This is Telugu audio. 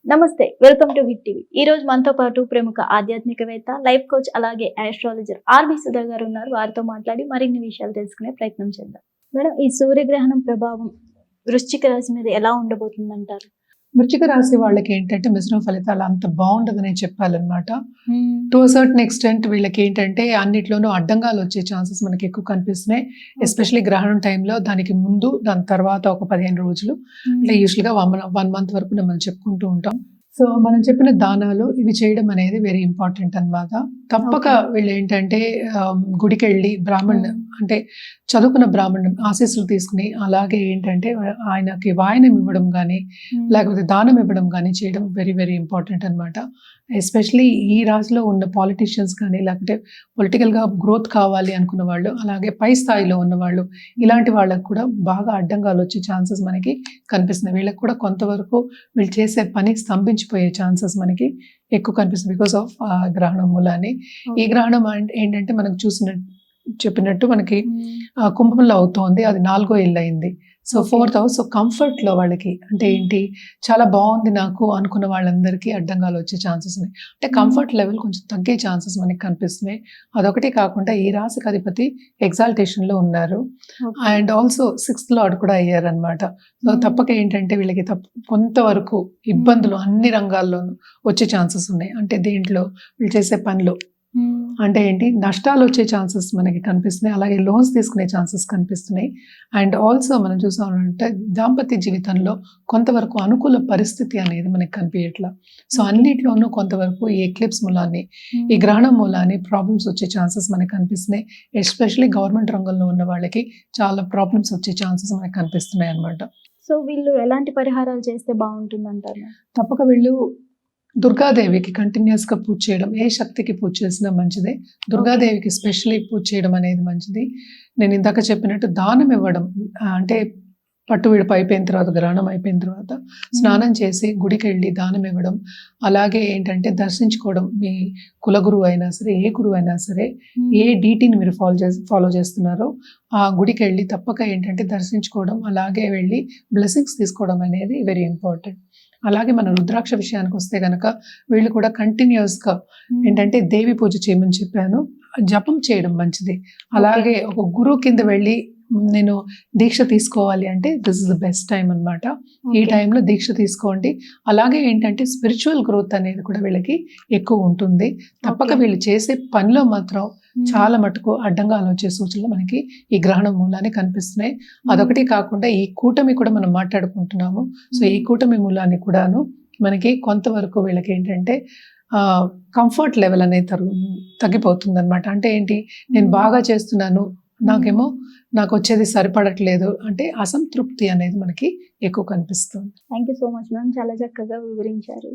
నమస్తే, వెల్కమ్ టు హిట్ టీవీ. ఈ రోజు మనతో పాటు ప్రముఖ ఆధ్యాత్మికవేత్త, లైఫ్ కోచ్ అలాగే ఆస్ట్రాలజర్ ఆర్బి సుధా గారు ఉన్నారు. వారితో మాట్లాడి మరిన్ని విషయాలు తెలుసుకునే ప్రయత్నం చేద్దాం. మేడం, ఈ సూర్యగ్రహణం ప్రభావం వృశ్చిక రాశి మీద ఎలా ఉండబోతుంది అంటారు? వృశ్చిక రాశి వాళ్ళకి ఏంటంటే మిశ్రమ ఫలితాలు అంత బాగుండదని చెప్పాలన్నమాట. టు సర్టన్ ఎక్స్టెంట్ వీళ్ళకి ఏంటంటే అన్నిట్లోనూ అడ్డంగాలు వచ్చే ఛాన్సెస్ మనకి ఎక్కువ కనిపిస్తున్నాయి. ఎస్పెషలీ గ్రహణం టైంలో, దానికి ముందు దాని తర్వాత ఒక 15 రోజులు, అంటే యూజువల్గా 1 month వరకు మనం చెప్పుకుంటూ ఉంటాం. సో మనం చెప్పిన దానాలు ఇవి చేయడం అనేది వెరీ ఇంపార్టెంట్ అన్నమాట. తప్పక వీళ్ళు ఏంటంటే గుడికి వెళ్ళి బ్రాహ్మణ్ అంటే చదువుకున్న బ్రాహ్మణ్ ఆశీస్సులు తీసుకుని, అలాగే ఏంటంటే ఆయనకి వాయనం ఇవ్వడం కానీ లేకపోతే దానం ఇవ్వడం కానీ చేయడం వెరీ వెరీ ఇంపార్టెంట్ అన్నమాట. ఎస్పెషలీ ఈ రాశిలో ఉన్న పాలిటీషియన్స్ కానీ, లేకపోతే పొలిటికల్గా గ్రోత్ కావాలి అనుకున్న వాళ్ళు, అలాగే పై స్థాయిలో ఉన్న వాళ్ళు, ఇలాంటి వాళ్ళకు కూడా బాగా అడ్డంగాలు వచ్చే ఛాన్సెస్ మనకి కనిపిస్తున్నాయి. వీళ్ళకి కూడా కొంతవరకు వీళ్ళు చేసే పని స్తంభించిపోయే ఛాన్సెస్ మనకి ఎక్కువ కనిపిస్తుంది బికాస్ ఆఫ్ గ్రహణం మూలాన్ని. ఈ గ్రహణం ఏంటంటే మనకు చెప్పినట్టు మనకి కుంభంలో అవుతోంది, అది 4వ ఇల్లు అయింది. So 4th house. సో కంఫర్ట్లో వాళ్ళకి అంటే ఏంటి, చాలా బాగుంది నాకు అనుకున్న వాళ్ళందరికీ అడ్డంగాలు వచ్చే ఛాన్సెస్ ఉన్నాయి. అంటే కంఫర్ట్ లెవెల్ కొంచెం తగ్గే ఛాన్సెస్ మనకి కనిపిస్తున్నాయి. అదొకటి కాకుండా ఈ రాశికి అధిపతి ఎగ్జాల్టేషన్లో ఉన్నారు, అండ్ ఆల్సో 6th Lord కూడా అయ్యారనమాట. సో తప్పక ఏంటంటే వీళ్ళకి కొంతవరకు ఇబ్బందులు అన్ని రంగాల్లోనూ వచ్చే ఛాన్సెస్ ఉన్నాయి. అంటే దేంట్లో వీళ్ళు చేసే పనిలో అంటే ఏంటి, నష్టాలు వచ్చే ఛాన్సెస్ మనకి కనిపిస్తున్నాయి, అలాగే లోన్స్ తీసుకునే ఛాన్సెస్ కనిపిస్తున్నాయి. అండ్ ఆల్సో మనం చూసామంటే దాంపత్య జీవితంలో కొంతవరకు అనుకూల పరిస్థితి అనేది మనకి కనిపించట్లా. సో అన్నిట్లోనూ కొంతవరకు ఈ ఎక్లిప్స్ మూలాన్ని, ఈ గ్రహణం మూలాన్ని ప్రాబ్లమ్స్ వచ్చే ఛాన్సెస్ మనకి కనిపిస్తున్నాయి. ఎస్పెషల్లీ గవర్నమెంట్ రంగంలో ఉన్న వాళ్ళకి చాలా ప్రాబ్లమ్స్ వచ్చే ఛాన్సెస్ మనకి కనిపిస్తున్నాయి అనమాట. సో వీళ్ళు ఎలాంటి పరిహారాలు చేస్తే బాగుంటుంది అంటారు? తప్పక వీళ్ళు దుర్గాదేవికి కంటిన్యూస్గా పూజ చేయడం, ఏ శక్తికి పూజ చేసినా మంచిదే. దుర్గాదేవికి స్పెషల్లీ పూజ చేయడం అనేది మంచిది. నేను ఇందాక చెప్పినట్టు దానం ఇవ్వడం, అంటే పట్టు విడుపు అయిపోయిన తర్వాత, గ్రహణం అయిపోయిన తర్వాత స్నానం చేసి గుడికి వెళ్ళి దానం ఇవ్వడం, అలాగే ఏంటంటే దర్శించుకోవడం. మీ కులగురువు అయినా సరే, ఏ గురువు అయినా సరే, ఏ డీటీని మీరు ఫాలో చేస్తున్నారో ఆ గుడికి వెళ్ళి తప్పక ఏంటంటే దర్శించుకోవడం, అలాగే వెళ్ళి బ్లెస్సింగ్స్ తీసుకోవడం అనేది వెరీ ఇంపార్టెంట్. అలాగే మన రుద్రాక్ష విషయానికి వస్తే కనుక వీళ్ళు కూడా కంటిన్యూస్గా ఏంటంటే దేవి పూజ చేయమని చెప్పాను, జపం చేయడం మంచిది. అలాగే ఒక గురువు కింద వెళ్ళి నేను దీక్ష తీసుకోవాలి అంటే this is the best time అనమాట. ఈ టైంలో దీక్ష తీసుకోండి. అలాగే ఏంటంటే స్పిరిచువల్ గ్రోత్ అనేది కూడా వీళ్ళకి ఎక్కువ ఉంటుంది. తప్పక వీళ్ళు చేసే పనిలో మాత్రం చాలా మటుకు అడ్డంగాలు వచ్చే సూచనలు మనకి ఈ గ్రహణం మూలాన్ని కనిపిస్తున్నాయి. అదొకటి కాకుండా ఈ కూటమి కూడా మనం మాట్లాడుకుంటున్నాము. సో ఈ కూటమి మూలాన్ని కూడాను మనకి కొంతవరకు వీళ్ళకి ఏంటంటే కంఫర్ట్ లెవెల్ అనేది తగ్గిపోతుంది అనమాట. అంటే ఏంటి, నేను బాగా చేస్తున్నాను, నాకు వచ్చేది సరిపడట్లేదు అంటే అసంతృప్తి అనేది మనకి ఎక్కువ కనిపిస్తుంది. Thank you so much ma'am, చాలా చక్కగా వివరించారు.